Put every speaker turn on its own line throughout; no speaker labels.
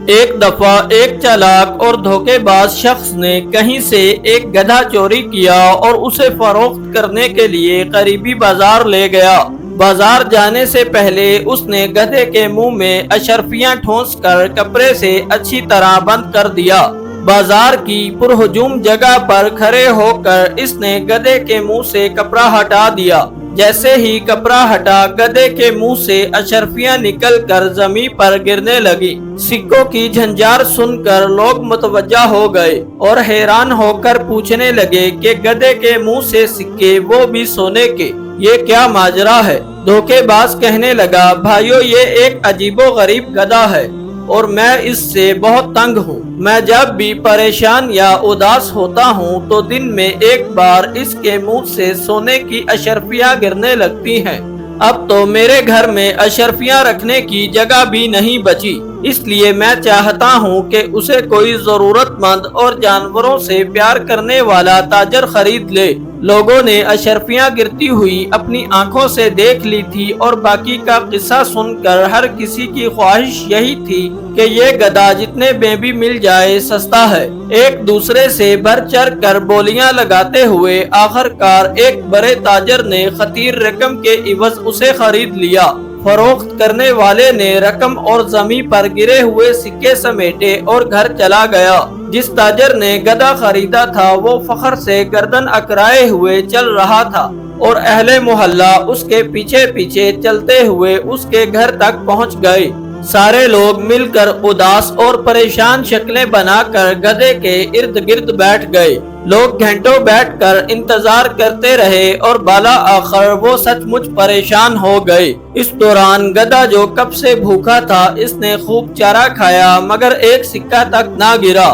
ایک دفعہ ایک چالاک اور دھوکے باز شخص نے کہیں سے ایک گدھا چوری کیا اور اسے فروخت کرنے کے لیے قریبی بازار لے گیا۔ بازار جانے سے پہلے اس نے گدھے کے منہ میں اشرفیاں ٹھونس کر کپڑے سے اچھی طرح بند کر دیا۔ بازار کی پرہجوم جگہ پر کھڑے ہو کر اس نے گدھے کے منہ سے کپڑا ہٹا دیا۔ جیسے ہی کپڑا ہٹا، گدھے کے منہ سے اشرفیاں نکل کر زمین پر گرنے لگی۔ سکوں کی جھنجھار سن کر لوگ متوجہ ہو گئے اور حیران ہو کر پوچھنے لگے کہ گدھے کے منہ سے سکے، وہ بھی سونے کے، یہ کیا ماجرا ہے؟ دھوکے باز کہنے لگا، بھائیو یہ ایک عجیب و غریب گدھا ہے اور میں اس سے بہت تنگ ہوں۔ میں جب بھی پریشان یا اداس ہوتا ہوں تو دن میں ایک بار اس کے منہ سے سونے کی اشرفیاں گرنے لگتی ہیں۔ اب تو میرے گھر میں اشرفیاں رکھنے کی جگہ بھی نہیں بچی، اس لیے میں چاہتا ہوں کہ اسے کوئی ضرورت مند اور جانوروں سے پیار کرنے والا تاجر خرید لے۔ لوگوں نے اشرفیاں گرتی ہوئی اپنی آنکھوں سے دیکھ لی تھی اور باقی کا قصہ سن کر ہر کسی کی خواہش یہی تھی کہ یہ گدھا جتنے میں بھی مل جائے سستا ہے۔ ایک دوسرے سے بڑھ چڑھ کر بولیاں لگاتے ہوئے آخر کار ایک بڑے تاجر نے خطیر رقم کے عوض اسے خرید لیا۔ فروخت کرنے والے نے رقم اور زمین پر گرے ہوئے سکے سمیٹے اور گھر چلا گیا۔ جس تاجر نے گدھا خریدا تھا وہ فخر سے گردن اکڑائے ہوئے چل رہا تھا اور اہل محلہ اس کے پیچھے پیچھے چلتے ہوئے اس کے گھر تک پہنچ گئے۔ سارے لوگ مل کر اداس اور پریشان شکلیں بنا کر گدھے کے ارد گرد بیٹھ گئے۔ لوگ گھنٹوں بیٹھ کر انتظار کرتے رہے اور بالا آخر وہ سچ مچ پریشان ہو گئے۔ اس دوران گدھا جو کب سے بھوکا تھا، اس نے خوب چارہ کھایا مگر ایک سکہ تک نہ گرا۔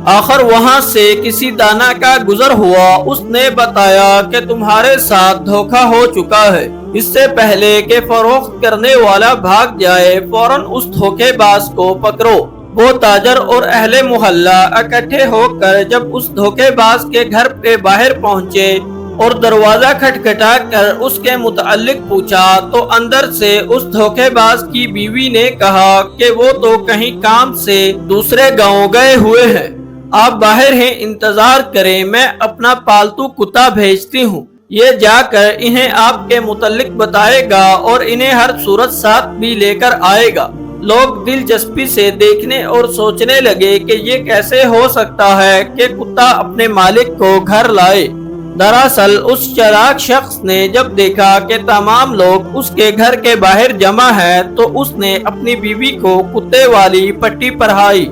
آخر وہاں سے کسی دانا کا گزر ہوا، اس نے بتایا کہ تمہارے ساتھ دھوکا ہو چکا ہے۔ اس سے پہلے کہ فروخت کرنے والا بھاگ جائے، فوراً اس دھوکے باز کو پکڑو۔ وہ تاجر اور اہل محلہ اکٹھے ہو کر جب اس دھوکے باز کے گھر کے باہر پہنچے اور دروازہ کھٹکھٹا کر اس کے متعلق پوچھا تو اندر سے اس دھوکے باز کی بیوی نے کہا کہ وہ تو کہیں کام سے دوسرے گاؤں گئے ہوئے ہیں، آپ باہر ہیں، انتظار کریں، میں اپنا پالتو کتا بھیجتی ہوں، یہ جا کر انہیں آپ کے متعلق بتائے گا اور انہیں ہر صورت ساتھ بھی لے کر آئے گا۔ لوگ دلچسپی سے دیکھنے اور سوچنے لگے کہ یہ کیسے ہو سکتا ہے کہ کتا اپنے مالک کو گھر لائے۔ دراصل اس چالاک شخص نے جب دیکھا کہ تمام لوگ اس کے گھر کے باہر جمع ہیں تو اس نے اپنی بیوی کو کتے والی پٹی پڑھائی،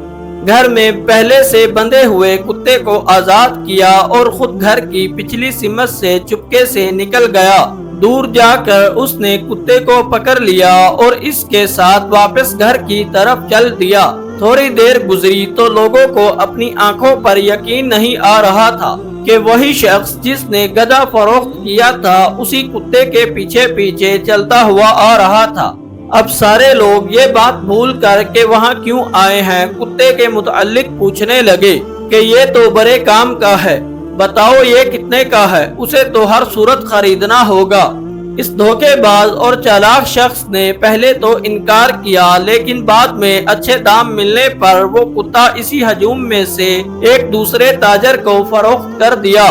گھر میں پہلے سے بندھے ہوئے کتے کو آزاد کیا اور خود گھر کی پچھلی سمت سے چپکے سے نکل گیا۔ دور جا کر اس نے کتے کو پکڑ لیا اور اس کے ساتھ واپس گھر کی طرف چل دیا۔ تھوڑی دیر گزری تو لوگوں کو اپنی آنکھوں پر یقین نہیں آ رہا تھا کہ وہی شخص جس نے گدھا فروخت کیا تھا اسی کتے کے پیچھے پیچھے چلتا ہوا آ رہا تھا۔ اب سارے لوگ یہ بات بھول کر کہ وہاں کیوں آئے ہیں، کتے کے متعلق پوچھنے لگے کہ یہ تو بڑے کام کا ہے، بتاؤ یہ کتنے کا ہے، اسے تو ہر صورت خریدنا ہوگا۔ اس دھوکے باز اور چالاک شخص نے پہلے تو انکار کیا لیکن بعد میں اچھے دام ملنے پر وہ کتا اسی ہجوم میں سے ایک دوسرے تاجر کو فروخت کر دیا۔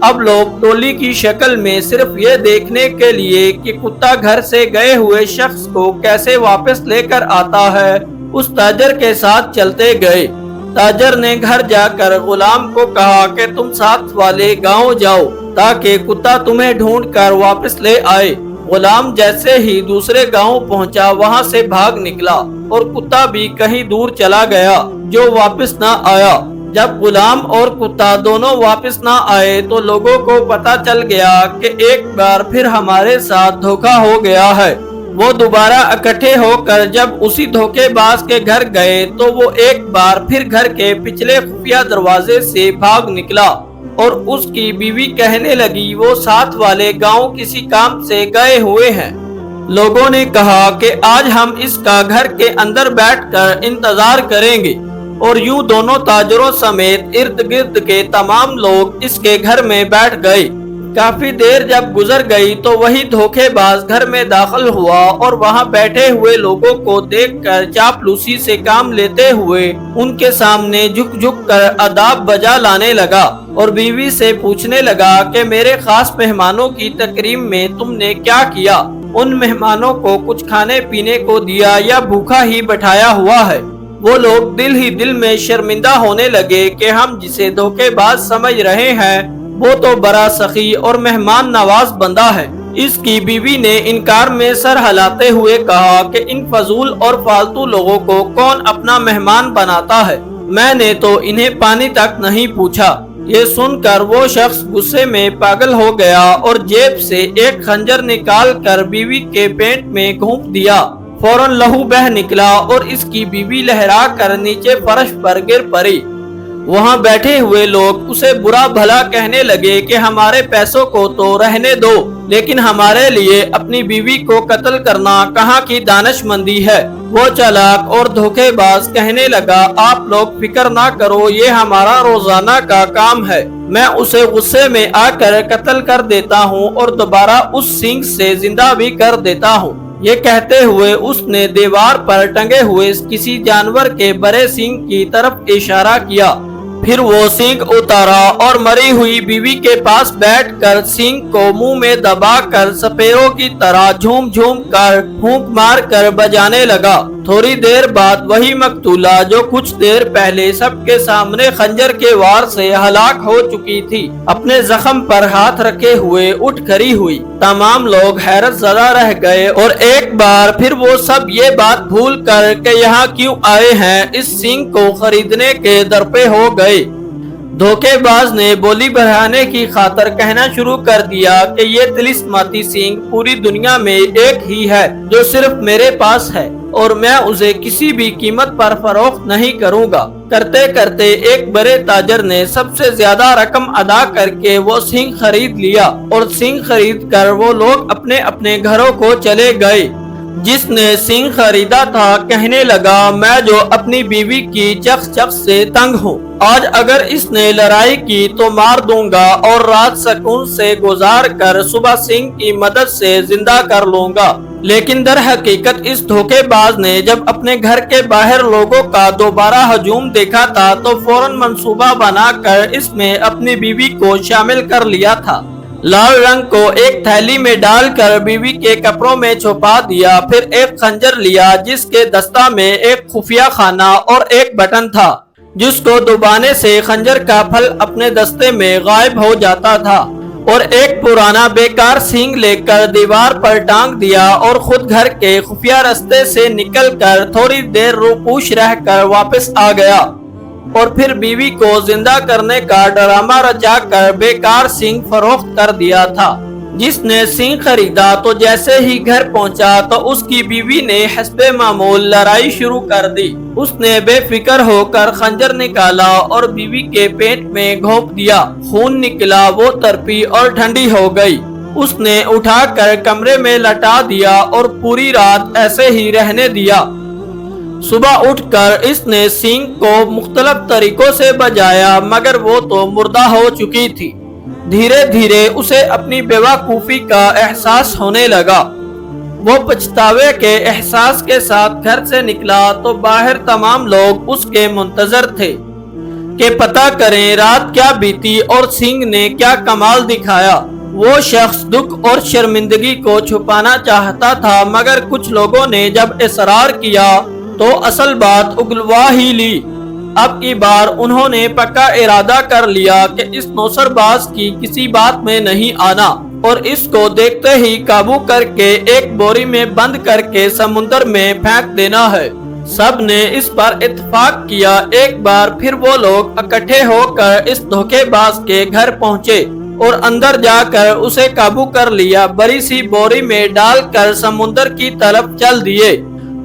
اب لوگ ٹولی کی شکل میں صرف یہ دیکھنے کے لیے کہ کتا گھر سے گئے ہوئے شخص کو کیسے واپس لے کر آتا ہے اس تاجر کے ساتھ چلتے گئے۔ تاجر نے گھر جا کر غلام کو کہا کہ تم ساتھ والے گاؤں جاؤ تاکہ کتا تمہیں ڈھونڈ کر واپس لے آئے۔ غلام جیسے ہی دوسرے گاؤں پہنچا وہاں سے بھاگ نکلا اور کتا بھی کہیں دور چلا گیا جو واپس نہ آیا۔ جب غلام اور کتا دونوں واپس نہ آئے تو لوگوں کو پتا چل گیا کہ ایک بار پھر ہمارے ساتھ دھوکا ہو گیا ہے۔ وہ دوبارہ اکٹھے ہو کر جب اسی دھوکے باز کے گھر گئے تو وہ ایک بار پھر گھر کے پچھلے خفیہ دروازے سے بھاگ نکلا اور اس کی بیوی کہنے لگی وہ ساتھ والے گاؤں کسی کام سے گئے ہوئے ہیں۔ لوگوں نے کہا کہ آج ہم اس کا گھر کے اندر بیٹھ کر انتظار کریں گے اور یوں دونوں تاجروں سمیت ارد گرد کے تمام لوگ اس کے گھر میں بیٹھ گئے۔ काफी देर जब गुजर गई तो वही धोखेबाज घर में दाखिल हुआ और वहां बैठे हुए लोगों को देखकर चापलूसी से काम लेते हुए उनके सामने झुक झुक कर अदाब बजा लाने लगा और बीवी से पूछने लगा कि मेरे खास मेहमानों की तकरीम में तुमने क्या किया? उन मेहमानों को कुछ खाने पीने को दिया या भूखा ही बैठाया हुआ है? वो लोग दिल ही दिल में शर्मिंदा होने लगे कि हम जिसे धोखेबाज समझ रहे हैं वो तो बड़ा सखी और मेहमान नवाज बंदा है। इसकी बीवी ने इनकार में सर हिलाते हुए कहा कि इन फजूल और फालतू लोगों को कौन अपना मेहमान बनाता है? मैंने तो इन्हें पानी तक नहीं पूछा। ये सुनकर वो शख्स गुस्से में पागल हो गया और जेब से एक खंजर निकाल कर बीवी के पेट में घूंप दिया। फौरन लहू बह निकला और इसकी बीवी लहरा कर नीचे फर्श पर गिर पड़ी। वहां बैठे हुए लोग उसे बुरा भला कहने लगे कि हमारे पैसों को तो रहने दो, लेकिन हमारे लिए अपनी बीवी को कत्ल करना कहाँ की दानिशमंदी है। वो चालाक और धोखेबाज कहने लगा, आप लोग फिक्र ना करो, ये हमारा रोजाना का काम है। मैं उसे गुस्से में आकर कत्ल कर देता हूँ और दोबारा उस सींग से जिंदा भी कर देता हूँ। ये कहते हुए उसने दीवार पर टंगे हुए किसी जानवर के बड़े सींग की तरफ इशारा किया। फिर वो सींग उतारा और मरी हुई बीवी के पास बैठकर सींग को मुंह में दबाकर सपेरों की तरह झूम झूम कर फूंक मार कर बजाने लगा। थोड़ी देर बाद वही मकतूला जो कुछ देर पहले सबके सामने खंजर के वार से हलाक हो चुकी थी, अपने जख्म पर हाथ रखे हुए उठ खड़ी हुई। तमाम लोग हैरत ज़दा रह गए और एक बार फिर वो सब ये बात भूल कर के यहाँ क्यों आए हैं, इस सींग को खरीदने के दर पे हो गए। धोखेबाज ने बोली बढ़ाने की खातर कहना शुरू कर दिया कि ये तिलिस्माती सींग पूरी दुनिया में एक ही है जो सिर्फ मेरे पास है और मैं उसे किसी भी कीमत पर फरोख्त नहीं करूंगा। करते करते एक बड़े ताजर ने सबसे ज्यादा रकम अदा करके वो सींग खरीद लिया और सींग खरीद कर वो लोग अपने अपने घरों को चले गए। जिसने सींग खरीदा था कहने लगा, मैं जो अपनी बीवी की चख से तंग हूँ, आज अगर इसने लड़ाई की तो मार दूंगा और रात सुकून से गुजार कर सुबह सींग की मदद से जिंदा कर लूंगा। लेकिन दर हकीकत इस धोखेबाज ने जब अपने घर के बाहर लोगों का दोबारा हजूम देखा था तो फौरन मंसूबा बनाकर इसमें अपनी बीवी को शामिल कर लिया था। लाल रंग को एक थैली में डालकर बीवी के कपड़ों में छुपा दिया। फिर एक खंजर लिया जिसके दस्ता में एक खुफिया खाना और एक बटन था जिसको दबाने से खंजर का फल अपने दस्ते में गायब हो जाता था, और एक पुराना बेकार सींग लेकर दीवार पर टांग दिया और खुद घर के खुफिया रास्ते से निकलकर थोड़ी देर रूपोश रहकर वापस आ गया और फिर बीवी को जिंदा करने का ड्रामा रचाकर बेकार सींग फरोख्त कर दिया था। जिसने सींग खरीदा तो जैसे ही घर पहुंचा तो उसकी बीवी ने हस्बे मामूल लड़ाई शुरू कर दी। उसने बेफिक्र होकर खंजर निकाला और बीवी के पेट में घोंप दिया। खून निकला, वो तड़पी और ठंडी हो गई। उसने उठाकर कमरे में लटा दिया और पूरी रात ऐसे ही रहने दिया। सुबह उठकर इसने सींग को मुख्तलिफ तरीकों से बजाया मगर वो तो मुर्दा हो चुकी थी। धीरे धीरे उसे अपनी बेवकूफी का एहसास होने लगा। वो पछतावे के एहसास के साथ घर से निकला तो बाहर तमाम लोग उसके मुंतजर थे कि पता करें रात क्या बीती और सींग ने क्या कमाल दिखाया। वो शख्स दुख और शर्मिंदगी को छुपाना चाहता था मगर कुछ लोगों ने जब इसरार किया तो असल बात उगलवा ही ली। अब की बार उन्होंने पक्का इरादा कर लिया कि इस नौसरबाज की किसी बात में नहीं आना और इसको देखते ही काबू करके एक बोरी में बंद करके समुद्र में फेंक देना है। सब ने इस पर इत्तेफाक किया। एक बार फिर वो लोग इकट्ठे होकर इस धोखेबाज के घर पहुंचे और अंदर जाकर उसे काबू कर लिया। बड़ी सी बोरी में डालकर समुद्र की तरफ चल दिए।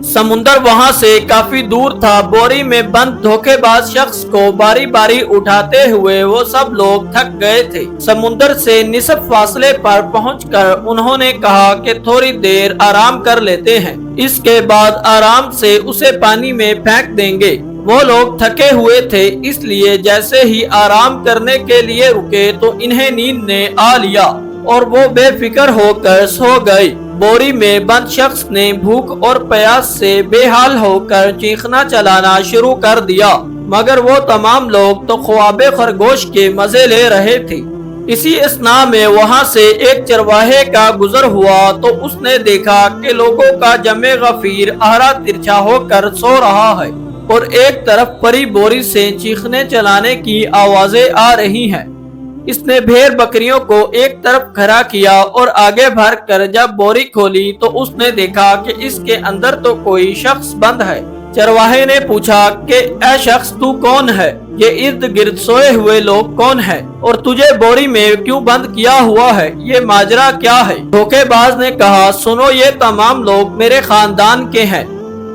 समुंदर वहां से काफी दूर था। बोरी में बंद धोखेबाज शख्स को बारी बारी उठाते हुए वो सब लोग थक गए थे। समुंदर से निसफ फासले पर पहुंचकर उन्होंने कहा कि थोड़ी देर आराम कर लेते हैं, इसके बाद आराम से उसे पानी में फेंक देंगे। वो लोग थके हुए थे, इसलिए जैसे ही आराम करने के लिए रुके तो इन्हें नींद ने आ लिया और वो बेफिक्र होकर सो गए। बोरी में बंद शख्स ने भूख और प्यास से बेहाल होकर चीखना चलाना शुरू कर दिया, मगर वो तमाम लोग तो ख्वाबे खरगोश के मजे ले रहे थे। इसी असना में वहाँ से एक चरवाहे का गुजर हुआ तो उसने देखा कि लोगों का जमे गफीर आहरा तिरछा होकर सो रहा है और एक तरफ परी बोरी से चीखने चलाने की आवाजें आ रही हैं। इसने भेड़ बकरियों को एक तरफ खड़ा किया और आगे भर कर जब बोरी खोली तो उसने देखा कि इसके अंदर तो कोई शख्स बंद है। चरवाहे ने पूछा कि ऐ शख्स, तू कौन है? ये इर्द गिर्द सोए हुए लोग कौन है और तुझे बोरी में क्यों बंद किया हुआ है? ये माजरा क्या है? धोखेबाज ने कहा, सुनो, ये तमाम लोग मेरे खानदान के हैं।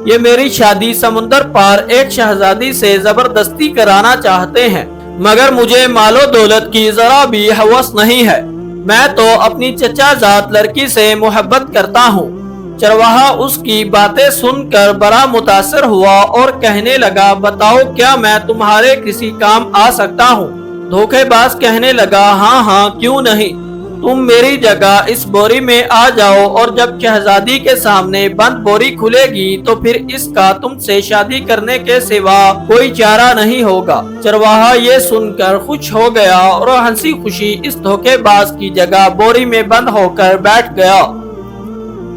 ये मेरी शादी समुंदर पार एक शहजादी से जबरदस्ती कराना चाहते हैं, मगर मुझे मालो दौलत की जरा भी हवस नहीं है। मैं तो अपनी चचा जात लड़की से मोहब्बत करता हूँ। चरवाहा उसकी बातें सुनकर बड़ा मुतासर हुआ और कहने लगा, बताओ क्या मैं तुम्हारे किसी काम आ सकता हूँ? धोखेबाज कहने लगा, हाँ हाँ, क्यों नहीं। तुम मेरी जगह इस बोरी में आ जाओ और जब शहजादी के सामने बंद बोरी खुलेगी तो फिर इसका तुमसे शादी करने के सिवा कोई चारा नहीं होगा। चरवाहा ये सुनकर खुश हो गया और हंसी खुशी इस धोखेबाज की जगह बोरी में बंद होकर बैठ गया।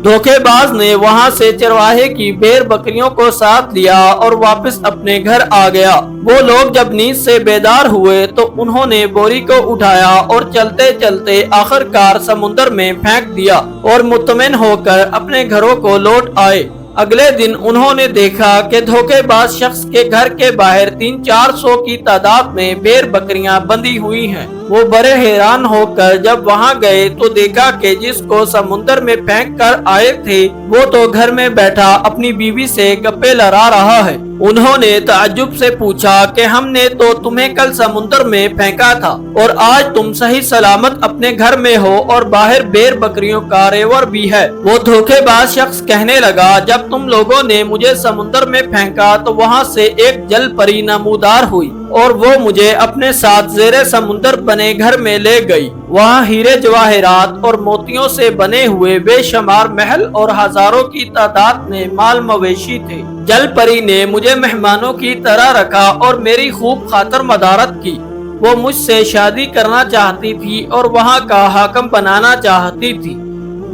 धोखेबाज ने वहां से चरवाहे की भेड़ बकरियों को साथ लिया और वापस अपने घर आ गया। वो लोग जब नींद से बेदार हुए तो उन्होंने बोरी को उठाया और चलते चलते आखिरकार समुद्र में फेंक दिया और मुतमिन होकर अपने घरों को लौट आए। अगले दिन उन्होंने देखा कि धोखेबाज शख्स के घर के बाहर 300-400 की तादाद में भेड़ बकरियां बंधी हुई हैं। वो बड़े हैरान होकर जब वहां गए तो देखा कि जिसको समुद्र में फेंक कर आए थे वो तो घर में बैठा अपनी बीवी से गप्पे लड़ा रहा है। उन्होंने ताज्जुब से पूछा कि हमने तो तुम्हें कल समुद्र में फेंका था और आज तुम सही सलामत अपने घर में हो और बाहर भेड़ बकरियों का रेवर भी है। वो धोखेबाज शख्स कहने लगा, जब तुम लोगों ने मुझे समुद्र में फेंका तो वहाँ से एक जल परी नमूदार हुई और वो मुझे अपने साथ जेरे समुद्र बने घर में ले गई। वहाँ हीरे जवाहरात और मोतियों से बने हुए बेशुमार महल और हजारों की तादाद में माल मवेशी थे। जल परी ने मुझे मेहमानों की तरह रखा और मेरी खूब खातर मदारत की। वो मुझसे शादी करना चाहती थी और वहाँ का हाकिम बनाना चाहती थी,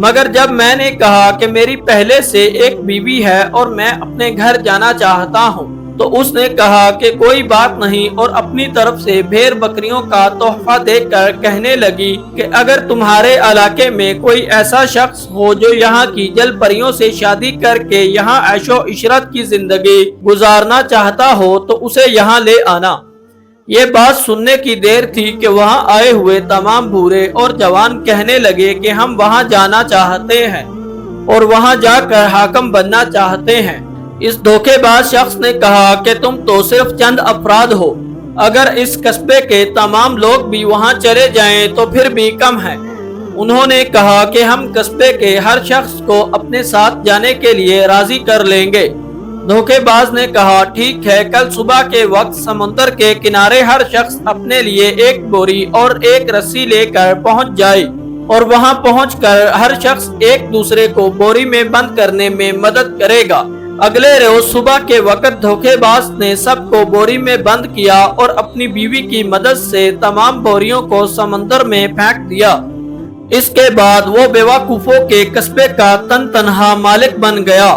मगर जब मैंने कहा कि मेरी पहले से एक बीवी है और मैं अपने घर जाना चाहता हूँ तो उसने कहा कि कोई बात नहीं और अपनी तरफ से भेड़ बकरियों का तोहफा देकर कहने लगी कि अगर तुम्हारे इलाके में कोई ऐसा शख्स हो जो यहाँ की जल परियों से शादी करके यहाँ ऐशो इशरत की जिंदगी गुजारना चाहता हो तो उसे यहाँ ले आना। ये बात सुनने की देर थी कि वहाँ आए हुए तमाम बूढ़े और जवान कहने लगे कि हम वहाँ जाना चाहते हैं और वहाँ जाकर हाकिम बनना चाहते हैं। इस धोखेबाज शख्स ने कहा कि तुम तो सिर्फ चंद अफराद हो, अगर इस कस्बे के तमाम लोग भी वहाँ चले जाएं तो फिर भी कम है। उन्होंने कहा कि हम कस्बे के हर शख्स को अपने साथ जाने के लिए राजी कर लेंगे। धोखेबाज ने कहा, ठीक है, कल सुबह के वक्त समुद्र के किनारे हर शख्स अपने लिए एक बोरी और एक रस्सी लेकर पहुंच जाए और वहां पहुंचकर हर शख्स एक दूसरे को बोरी में बंद करने में मदद करेगा। अगले रोज सुबह के वक्त धोखेबाज ने सबको बोरी में बंद किया और अपनी बीवी की मदद से तमाम बोरियों को समंदर में फेंक दिया। इसके बाद वो बेवकूफों के कस्बे का तनहा मालिक बन गया।